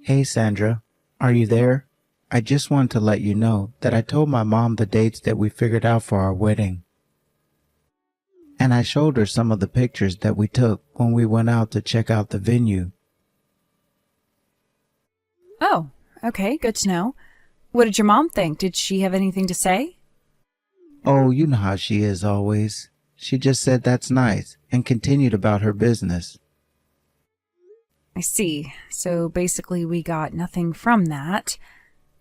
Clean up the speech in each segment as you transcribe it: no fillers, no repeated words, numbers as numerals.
Hey Sandra, are you there? I just want to let you know that I told my mom the dates that we figured out for our wedding. And I showed her some of the pictures that we took when we went out to check out the venue. Oh, okay, good to know. What did your mom think? Did she have anything to say? Oh, you know how she is always. She just said that's nice and continued about her business. I see. So basically we got nothing from that.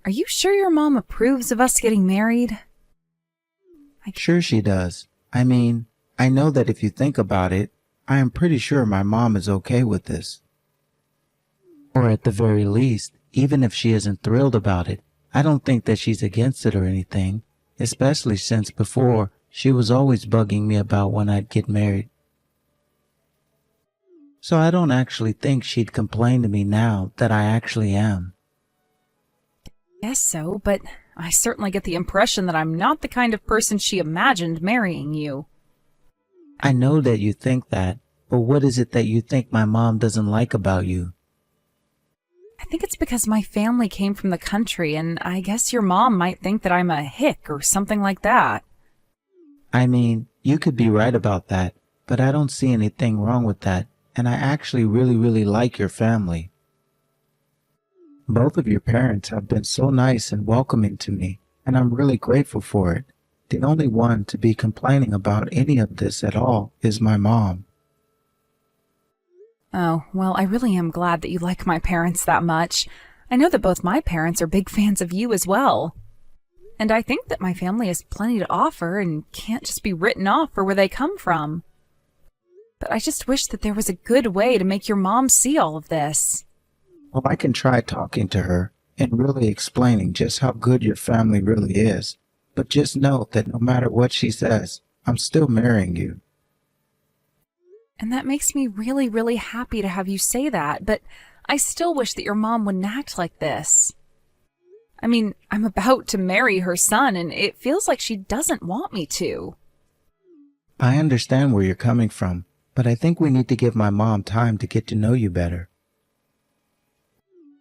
Are you sure your mom approves of us getting married? Sure she does. I mean, I know that if you think about it, I am pretty sure my mom is okay with this. Or at the very least, even if she isn't thrilled about it, I don't think that she's against it or anything, especially since before she was always bugging me about when I'd get married. So I don't actually think she'd complain to me now that I actually am. Guess so, but I certainly get the impression that I'm not the kind of person she imagined marrying you. I know that you think that, but what is it that you think my mom doesn't like about you? I think it's because my family came from the country, and I guess your mom might think that I'm a hick or something like that. I mean, you could be right about that, but I don't see anything wrong with that, and I actually really like your family. Both of your parents have been so nice and welcoming to me, and I'm really grateful for it. The only one to be complaining about any of this at all is my mom. Oh, well, I really am glad that you like my parents that much. I know that both my parents are big fans of you as well. And I think that my family has plenty to offer and can't just be written off for where they come from. But I just wish that there was a good way to make your mom see all of this. Well, I can try talking to her and really explaining just how good your family really is. But just know that no matter what she says, I'm still marrying you. And that makes me really happy to have you say that, but I still wish that your mom wouldn't act like this. I mean, I'm about to marry her son, and it feels like she doesn't want me to. I understand where you're coming from, but I think we need to give my mom time to get to know you better.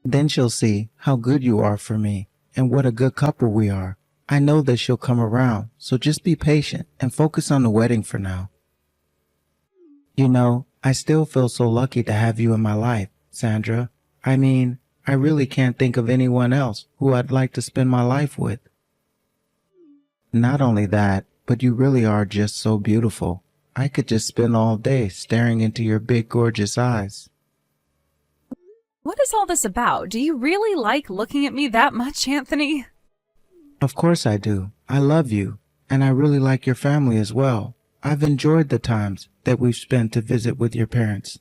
Then she'll see how good you are for me and what a good couple we are. I know that she'll come around, so just be patient and focus on the wedding for now. You know, I still feel so lucky to have you in my life, Sandra. I mean, I really can't think of anyone else who I'd like to spend my life with. Not only that, but you really are just so beautiful. I could just spend all day staring into your big, gorgeous eyes. What is all this about? Do you really like looking at me that much, Anthony? Of course I do. I love you, and I really like your family as well. I've enjoyed the times that we've spent to visit with your parents.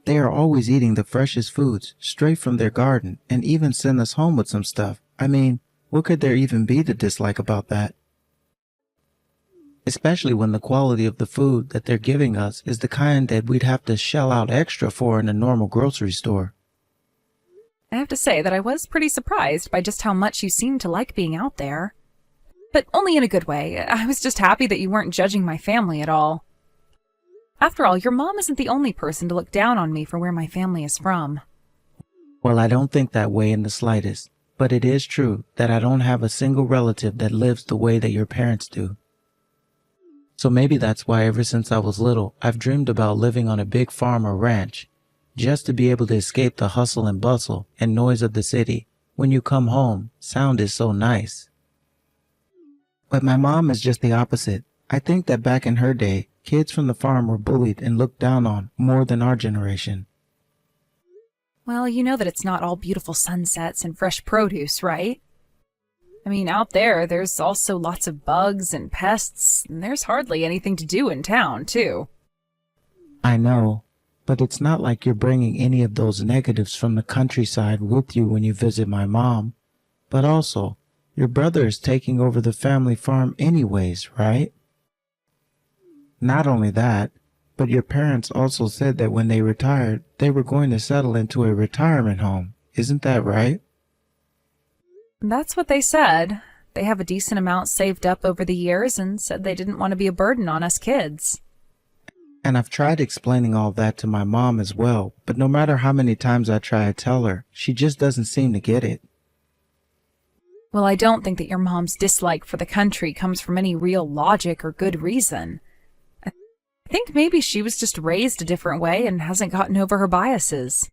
They are always eating the freshest foods straight from their garden and even send us home with some stuff. I mean, what could there even be to dislike about that? Especially when the quality of the food that they're giving us is the kind that we'd have to shell out extra for in a normal grocery store. I have to say that I was pretty surprised by just how much you seemed to like being out there. But only in a good way. I was just happy that you weren't judging my family at all. After all, your mom isn't the only person to look down on me for where my family is from. Well, I don't think that way in the slightest, but it is true that I don't have a single relative that lives the way that your parents do. So maybe that's why ever since I was little, I've dreamed about living on a big farm or ranch, just to be able to escape the hustle and bustle and noise of the city. When you come home, sound is so nice. But my mom is just the opposite. I think that back in her day, kids from the farm were bullied and looked down on more than our generation. Well, you know that it's not all beautiful sunsets and fresh produce, right? I mean, out there's also lots of bugs and pests, and there's hardly anything to do in town, too. I know, but it's not like you're bringing any of those negatives from the countryside with you when you visit my mom. But also, your brother is taking over the family farm anyways, right? Not only that, but your parents also said that when they retired, they were going to settle into a retirement home. Isn't that right? That's what they said. They have a decent amount saved up over the years and said they didn't want to be a burden on us kids. And I've tried explaining all that to my mom as well, but no matter how many times I try to tell her, she just doesn't seem to get it. Well, I don't think that your mom's dislike for the country comes from any real logic or good reason. I think maybe she was just raised a different way and hasn't gotten over her biases.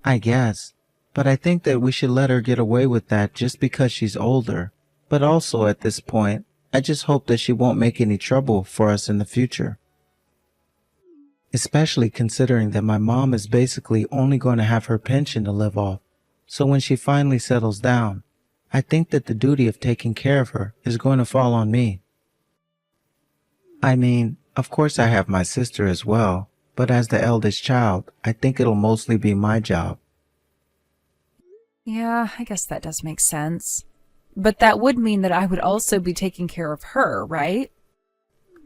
I guess. But I think that we should let her get away with that just because she's older. But also at this point, I just hope that she won't make any trouble for us in the future. Especially considering that my mom is basically only going to have her pension to live off. So when she finally settles down, I think that the duty of taking care of her is going to fall on me. I mean, of course I have my sister as well, but as the eldest child, I think it'll mostly be my job. Yeah, I guess that does make sense. But that would mean that I would also be taking care of her, right?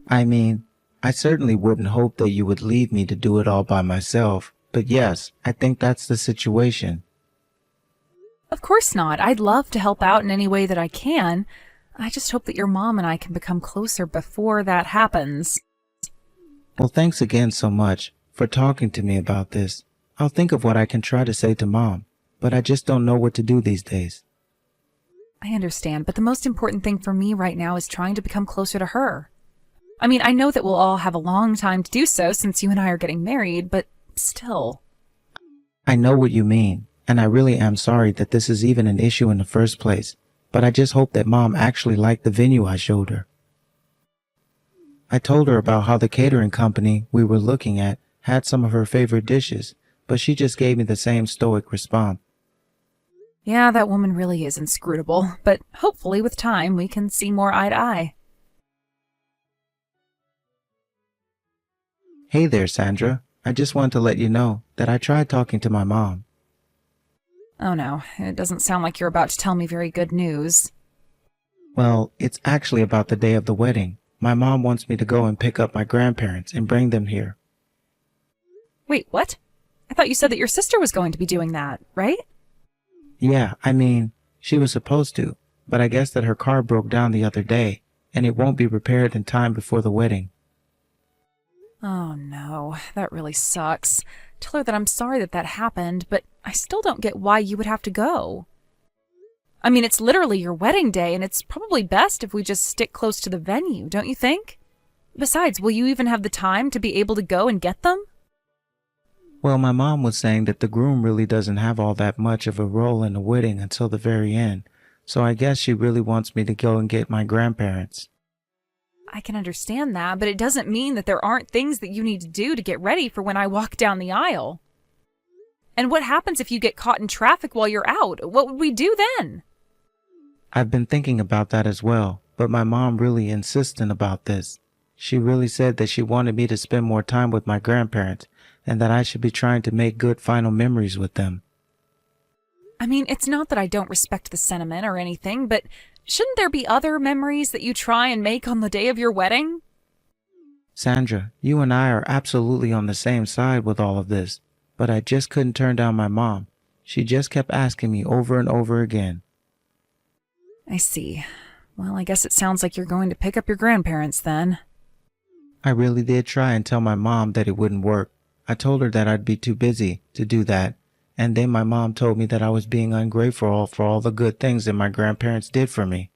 I mean, I certainly wouldn't hope that you would leave me to do it all by myself, but yes, I think that's the situation. Of course not. I'd love to help out in any way that I can. I just hope that your mom and I can become closer before that happens. Well, thanks again so much for talking to me about this. I'll think of what I can try to say to Mom, but I just don't know what to do these days. I understand, but the most important thing for me right now is trying to become closer to her. I mean, I know that we'll all have a long time to do so since you and I are getting married, but still. I know what you mean, and I really am sorry that this is even an issue in the first place, but I just hope that Mom actually liked the venue I showed her. I told her about how the catering company we were looking at had some of her favorite dishes, but she just gave me the same stoic response. Yeah, that woman really is inscrutable, but hopefully with time we can see more eye to eye. Hey there, Sandra. I just wanted to let you know that I tried talking to my mom. Oh no, it doesn't sound like you're about to tell me very good news. Well, it's actually about the day of the wedding. My mom wants me to go and pick up my grandparents and bring them here. Wait, what? I thought you said that your sister was going to be doing that, right? Yeah, I mean, she was supposed to, but I guess that her car broke down the other day, and it won't be repaired in time before the wedding. Oh no, that really sucks. Tell her that I'm sorry that that happened, but I still don't get why you would have to go. I mean, it's literally your wedding day, and it's probably best if we just stick close to the venue, don't you think? Besides, will you even have the time to be able to go and get them? Well, my mom was saying that the groom really doesn't have all that much of a role in the wedding until the very end, so I guess she really wants me to go and get my grandparents. I can understand that, but it doesn't mean that there aren't things that you need to do to get ready for when I walk down the aisle. And what happens if you get caught in traffic while you're out? What would we do then? I've been thinking about that as well, but my mom really insistent about this. She really said that she wanted me to spend more time with my grandparents and that I should be trying to make good final memories with them. I mean, it's not that I don't respect the sentiment or anything, but shouldn't there be other memories that you try and make on the day of your wedding? Sandra, you and I are absolutely on the same side with all of this, but I just couldn't turn down my mom. She just kept asking me over and over again. I see. Well, I guess it sounds like you're going to pick up your grandparents then. I really did try and tell my mom that it wouldn't work. I told her that I'd be too busy to do that, and then my mom told me that I was being ungrateful for all the good things that my grandparents did for me.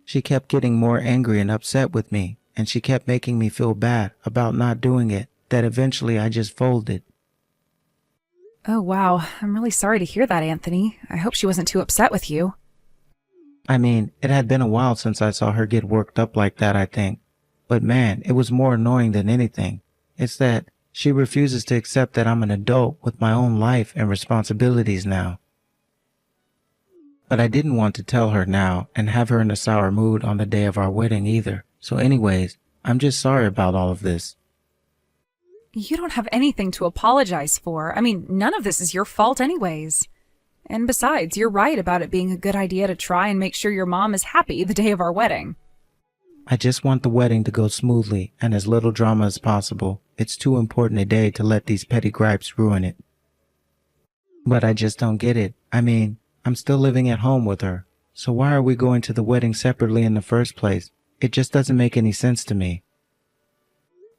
She kept getting more angry and upset with me, and she kept making me feel bad about not doing it, that eventually I just folded. Oh, wow. I'm really sorry to hear that, Anthony. I hope she wasn't too upset with you. I mean, it had been a while since I saw her get worked up like that, I think. But man, it was more annoying than anything. It's that she refuses to accept that I'm an adult with my own life and responsibilities now. But I didn't want to tell her now and have her in a sour mood on the day of our wedding either. So anyways, I'm just sorry about all of this. You don't have anything to apologize for. I mean, none of this is your fault anyways. And besides, you're right about it being a good idea to try and make sure your mom is happy the day of our wedding. I just want the wedding to go smoothly and as little drama as possible. It's too important a day to let these petty gripes ruin it. But I just don't get it. I mean, I'm still living at home with her. So why are we going to the wedding separately in the first place? It just doesn't make any sense to me.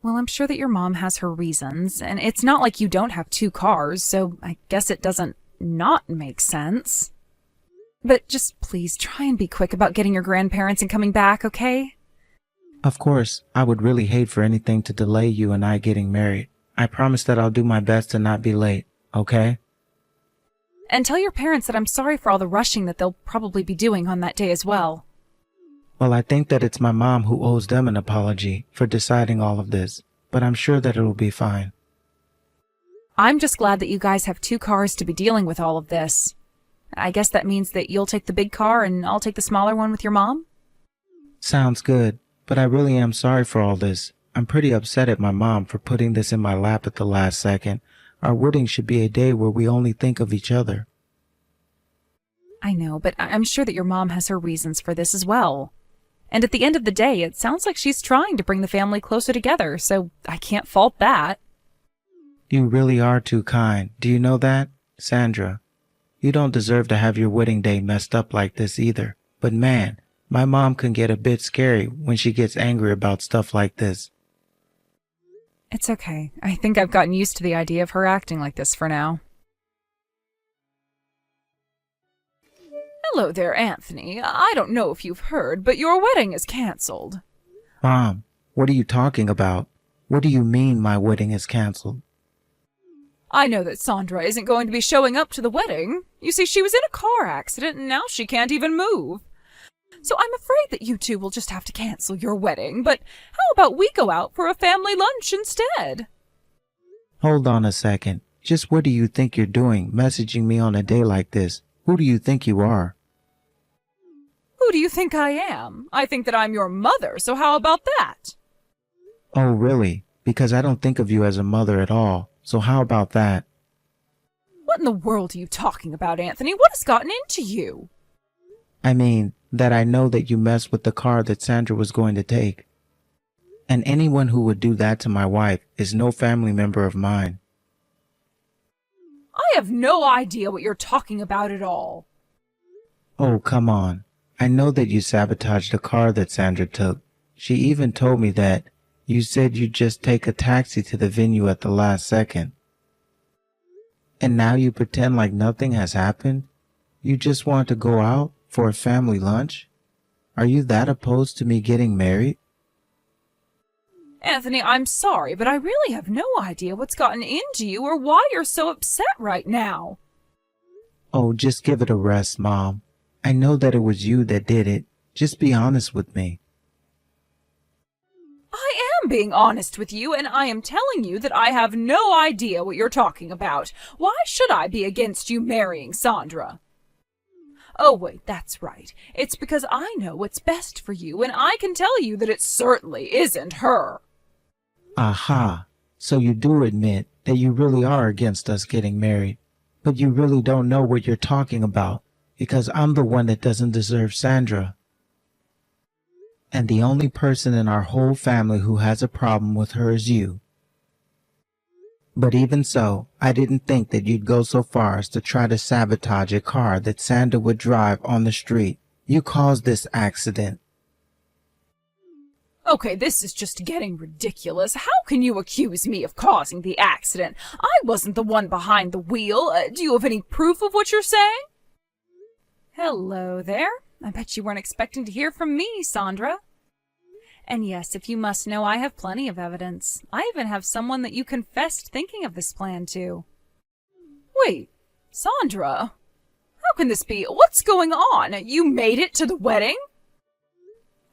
Well, I'm sure that your mom has her reasons, and it's not like you don't have 2 cars, so I guess it doesn't not make sense. But just please try and be quick about getting your grandparents and coming back, okay? Of course, I would really hate for anything to delay you and I getting married. I promise that I'll do my best to not be late, okay? And tell your parents that I'm sorry for all the rushing that they'll probably be doing on that day as well. Well, I think that it's my mom who owes them an apology for deciding all of this, but I'm sure that it'll be fine. I'm just glad that you guys have 2 cars to be dealing with all of this. I guess that means that you'll take the big car and I'll take the smaller one with your mom? Sounds good, but I really am sorry for all this. I'm pretty upset at my mom for putting this in my lap at the last second. Our wedding should be a day where we only think of each other. I know, but I'm sure that your mom has her reasons for this as well. And at the end of the day, it sounds like she's trying to bring the family closer together, so I can't fault that. You really are too kind. Do you know that, Sandra? You don't deserve to have your wedding day messed up like this either. But man, my mom can get a bit scary when she gets angry about stuff like this. It's okay. I think I've gotten used to the idea of her acting like this for now. Hello there, Anthony. I don't know if you've heard, but your wedding is canceled. Mom, what are you talking about? What do you mean my wedding is canceled? I know that Sandra isn't going to be showing up to the wedding. You see, she was in a car accident and now she can't even move. So I'm afraid that you two will just have to cancel your wedding, but how about we go out for a family lunch instead? Hold on a second. Just what do you think you're doing, messaging me on a day like this? Who do you think you are? Who do you think I am? I think that I'm your mother, so how about that? Oh, really? Because I don't think of you as a mother at all. So how about that? What in the world are you talking about, Anthony? What has gotten into you? I mean, that I know that you messed with the car that Sandra was going to take. And anyone who would do that to my wife is no family member of mine. I have no idea what you're talking about at all. Oh, come on. I know that you sabotaged the car that Sandra took. She even told me that. You said you'd just take a taxi to the venue at the last second. And now you pretend like nothing has happened? You just want to go out for a family lunch? Are you that opposed to me getting married? Anthony, I'm sorry, but I really have no idea what's gotten into you or why you're so upset right now. Oh, just give it a rest, Mom. I know that it was you that did it. Just be honest with me. I am being honest with you, and I am telling you that I have no idea what you're talking about. Why should I be against you marrying Sandra? Oh, wait, that's right. It's because I know what's best for you, and I can tell you that it certainly isn't her. Aha. So you do admit that you really are against us getting married, but you really don't know what you're talking about, because I'm the one that doesn't deserve Sandra. And the only person in our whole family who has a problem with her is you. But even so, I didn't think that you'd go so far as to try to sabotage a car that Sandra would drive on the street. You caused this accident. Okay, this is just getting ridiculous. How can you accuse me of causing the accident? I wasn't the one behind the wheel. Do you have any proof of what you're saying? Hello there. I bet you weren't expecting to hear from me, Sandra. And yes, if you must know, I have plenty of evidence. I even have someone that you confessed thinking of this plan to. Wait, Sandra? How can this be? What's going on? You made it to the wedding?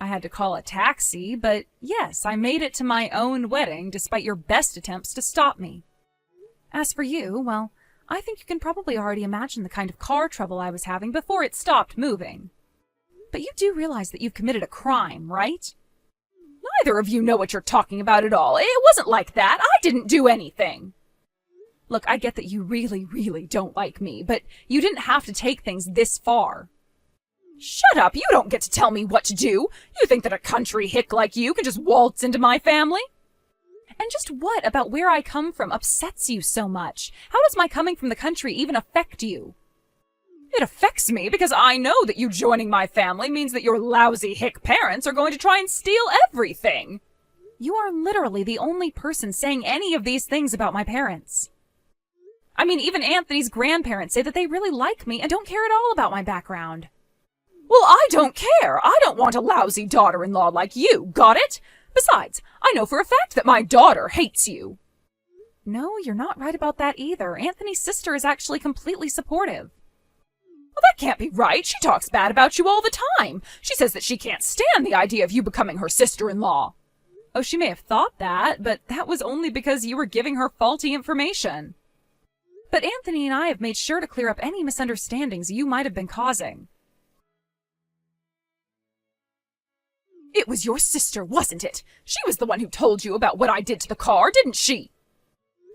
I had to call a taxi, but yes, I made it to my own wedding despite your best attempts to stop me. As for you, well, I think you can probably already imagine the kind of car trouble I was having before it stopped moving. But you do realize that you've committed a crime, right? Neither of you know what you're talking about at all. It wasn't like that. I didn't do anything. Look, I get that you really, really don't like me, but you didn't have to take things this far. Shut up! You don't get to tell me what to do! You think that a country hick like you can just waltz into my family? And just what about where I come from upsets you so much? How does my coming from the country even affect you? It affects me because I know that you joining my family means that your lousy hick parents are going to try and steal everything. You are literally the only person saying any of these things about my parents. I mean, even Anthony's grandparents say that they really like me and don't care at all about my background. Well, I don't care. I don't want a lousy daughter-in-law like you, got it? Besides, I know for a fact that my daughter hates you. No, you're not right about that either. Anthony's sister is actually completely supportive. Well, that can't be right. She talks bad about you all the time. She says that she can't stand the idea of you becoming her sister-in-law. Oh, she may have thought that, but that was only because you were giving her faulty information. But Anthony and I have made sure to clear up any misunderstandings you might have been causing. It was your sister, wasn't it? She was the one who told you about what I did to the car, didn't she?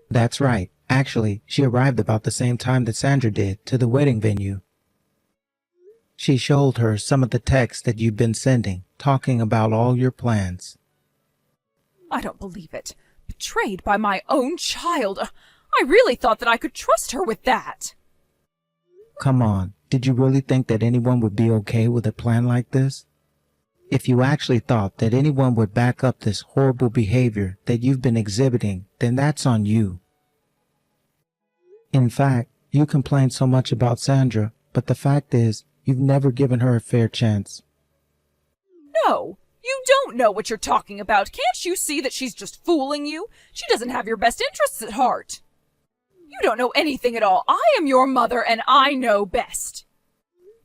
That's right. Actually, she arrived about the same time that Sandra did to the wedding venue. She showed her some of the texts that you've been sending, talking about all your plans. I don't believe it. Betrayed by my own child. I really thought that I could trust her with that. Come on, did you really think that anyone would be okay with a plan like this? If you actually thought that anyone would back up this horrible behavior that you've been exhibiting, then that's on you. In fact, you complain so much about Sandra, but the fact is, you've never given her a fair chance. No, you don't know what you're talking about. Can't you see that she's just fooling you? She doesn't have your best interests at heart. You don't know anything at all. I am your mother and I know best.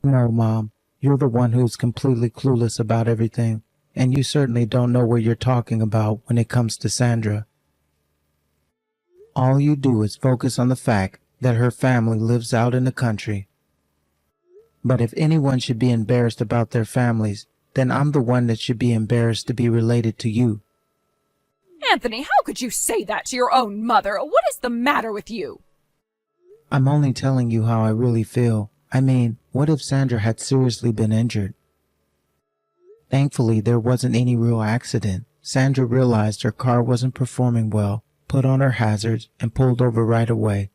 No, Mom. You're the one who's completely clueless about everything, and you certainly don't know what you're talking about when it comes to Sandra. All you do is focus on the fact that her family lives out in the country. But if anyone should be embarrassed about their families, then I'm the one that should be embarrassed to be related to you. Anthony, how could you say that to your own mother? What is the matter with you? I'm only telling you how I really feel. I mean, what if Sandra had seriously been injured? Thankfully, there wasn't any real accident. Sandra realized her car wasn't performing well, put on her hazards, and pulled over right away.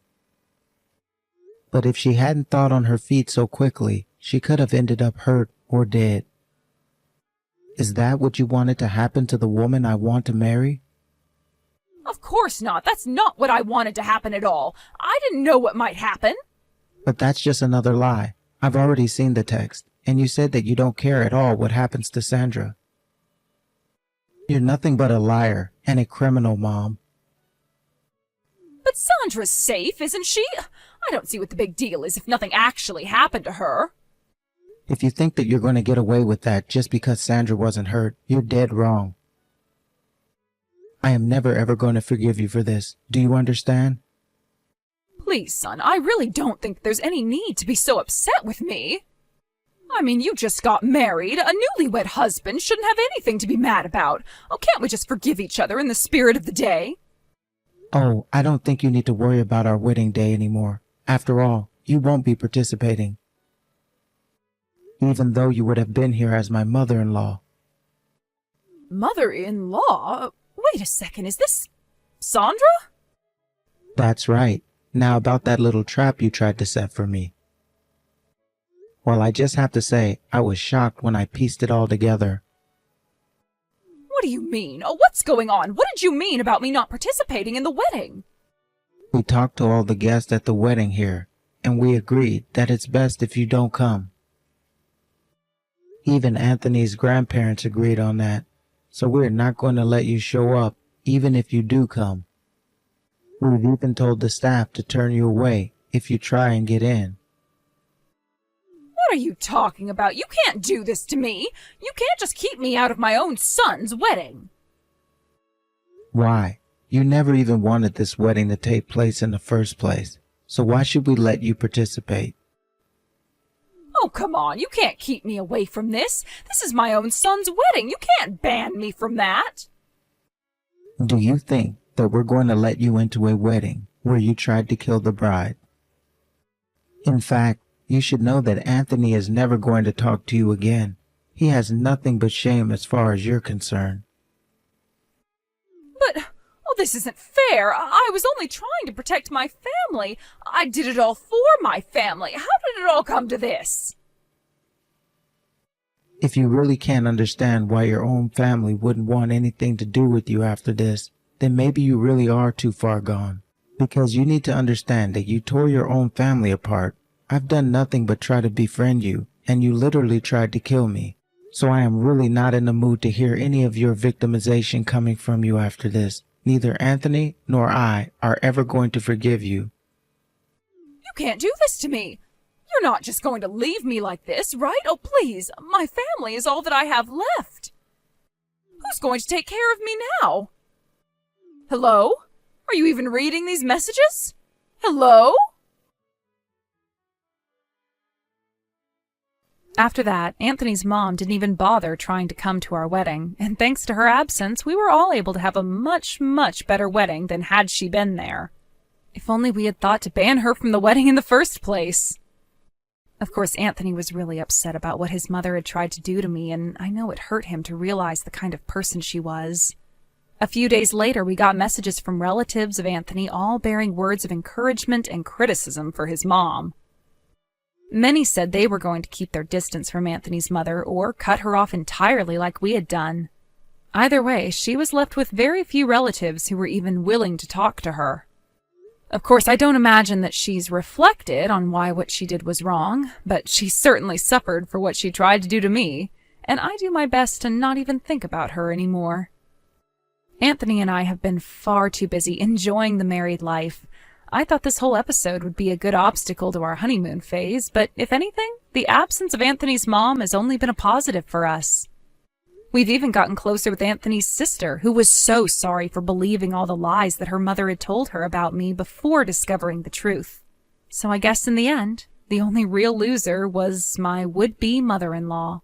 But if she hadn't thought on her feet so quickly, she could have ended up hurt or dead. Is that what you wanted to happen to the woman I want to marry? Of course not. That's not what I wanted to happen at all. I didn't know what might happen. But that's just another lie. I've already seen the text, and you said that you don't care at all what happens to Sandra. You're nothing but a liar and a criminal, Mom. But Sandra's safe, isn't she? I don't see what the big deal is if nothing actually happened to her. If you think that you're going to get away with that just because Sandra wasn't hurt, you're dead wrong. I am never ever going to forgive you for this. Do you understand? Please, son, I really don't think there's any need to be so upset with me. I mean, you just got married. A newlywed husband shouldn't have anything to be mad about. Oh, can't we just forgive each other in the spirit of the day? Oh, I don't think you need to worry about our wedding day anymore. After all, you won't be participating. Even though you would have been here as my mother-in-law. Mother-in-law? Wait a second, is this Sandra? That's right. Now about that little trap you tried to set for me. Well, I just have to say, I was shocked when I pieced it all together. What do you mean? Oh, what's going on? What did you mean about me not participating in the wedding? We talked to all the guests at the wedding here, and we agreed that it's best if you don't come. Even Anthony's grandparents agreed on that, so we're not going to let you show up, even if you do come. We've even told the staff to turn you away if you try and get in. What are you talking about? You can't do this to me. You can't just keep me out of my own son's wedding. Why? You never even wanted this wedding to take place in the first place, so why should we let you participate? Oh, come on. You can't keep me away from this. This is my own son's wedding. You can't ban me from that. Do you think that we're going to let you into a wedding where you tried to kill the bride? In fact, you should know that Anthony is never going to talk to you again. He has nothing but shame as far as you're concerned. But, oh, this isn't fair. I was only trying to protect my family. I did it all for my family. How did it all come to this? If you really can't understand why your own family wouldn't want anything to do with you after this, then maybe you really are too far gone. Because you need to understand that you tore your own family apart. I've done nothing but try to befriend you, and you literally tried to kill me. So I am really not in the mood to hear any of your victimization coming from you after this. Neither Anthony nor I are ever going to forgive you. You can't do this to me. You're not just going to leave me like this, right? Oh, please. My family is all that I have left. Who's going to take care of me now? Hello? Are you even reading these messages? Hello? After that, Anthony's mom didn't even bother trying to come to our wedding, and thanks to her absence, we were all able to have a much, much better wedding than had she been there. If only we had thought to ban her from the wedding in the first place. Of course, Anthony was really upset about what his mother had tried to do to me, and I know it hurt him to realize the kind of person she was. A few days later, we got messages from relatives of Anthony, all bearing words of encouragement and criticism for his mom. Many said they were going to keep their distance from Anthony's mother or cut her off entirely like we had done. Either way, she was left with very few relatives who were even willing to talk to her. Of course, I don't imagine that she's reflected on why what she did was wrong, but she certainly suffered for what she tried to do to me, and I do my best to not even think about her anymore. Anthony and I have been far too busy enjoying the married life. I thought this whole episode would be a good obstacle to our honeymoon phase, but if anything, the absence of Anthony's mom has only been a positive for us. We've even gotten closer with Anthony's sister, who was so sorry for believing all the lies that her mother had told her about me before discovering the truth. So I guess in the end, the only real loser was my would-be mother-in-law.